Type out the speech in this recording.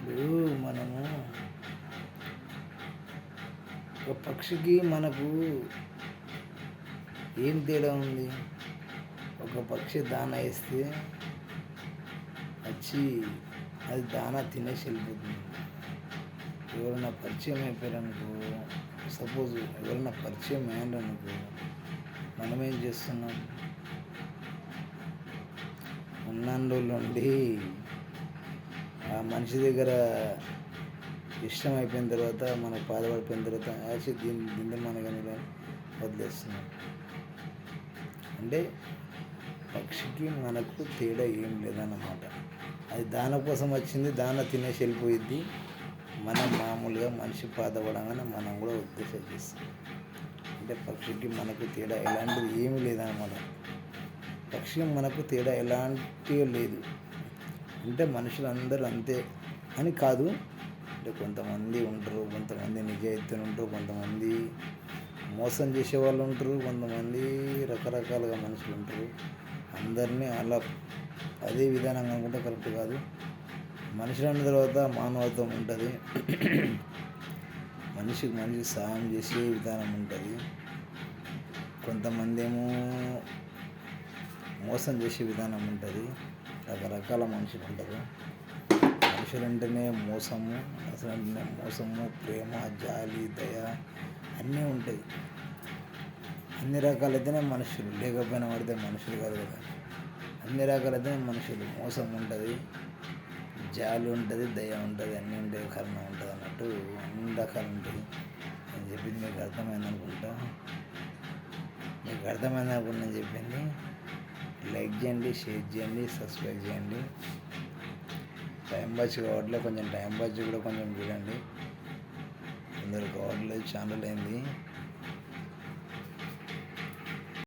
ఇప్పుడు మనము ఒక పక్షికి మనకు ఏం తేడా ఉంది? ఒక పక్షి దానా వేస్తే వచ్చి అది దానా తినేసి వెళ్ళిపోతుంది. ఎవరైనా పరిచయం అయిపోయారనుకో, సపోజ్ ఎవరైనా పరిచయం అయ్యారనుకో, మనం ఏం చేస్తున్నాం? ఉన్నందులో ఉండి ఆ మనిషి దగ్గర ఇష్టం అయిపోయిన తర్వాత, మనకు బాధపడిపోయిన తర్వాత దీన్ని మనకని వదిలేస్తున్నాం. అంటే పక్షికి మనకు తేడా ఏం లేదన్నమాట. అది దాన కోసం వచ్చింది, దాన తినేసి వెళ్ళిపోయిద్ది. మనం మామూలుగా మనిషి బాధపడగానే మనం కూడా ఉద్దేశం చేస్తాం. అంటే పక్షికి మనకు తేడా ఎలాంటిది ఏమీ లేదన్నమాట. పక్షి మనకు తేడా ఎలాంటివి లేదు. అంటే మనుషులందరూ అంతే అని కాదు. అంటే కొంతమంది ఉంటారు, కొంతమంది నిజాయితీలు ఉంటారు, కొంతమంది మోసం చేసే వాళ్ళు ఉంటారు, కొంతమంది రకరకాలుగా మనుషులు ఉంటారు. అందరినీ అలా అదే విధానంగా అనుకుంటే కరెక్ట్ కాదు. మనుషులు అన్న తర్వాత మానవత్వం ఉంటుంది. మనిషికి మనిషి సహాయం చేసే విధానం ఉంటుంది. కొంతమంది ఏమో మోసం చేసే విధానం ఉంటుంది. రకరకాల మనుషులు ఉంటారు. మనుషులంటేనే మోసము, అసలంటేనే మోసము, ప్రేమ, జాలి, దయ అన్నీ ఉంటాయి. అన్ని రకాలైతేనే మనుషులు, లేకపోయినా పడితే మనుషులు కాదు కదా. అన్ని రకాలైతేనే మనుషులు. మోసం ఉంటుంది, జాలి ఉంటుంది, దయ ఉంటుంది, అన్నీ ఉంటాయి, కరుణ ఉంటుంది అన్నట్టు అన్ని రకాలు ఉంటాయి. నేను చెప్పింది మీకు అర్థమైందనుకుంటా. మీకు అర్థమైందనుకుంటా నేను చెప్పింది. లైక్ చేయండి, షేర్ చేయండి, సబ్స్క్రైబ్ చేయండి. టైం పాస్ కావట్లే, కొంచెం టైం పాస్ కూడా కొంచెం చూడండి. కొందరు కావట్లేదు, ఛానల్ అయింది.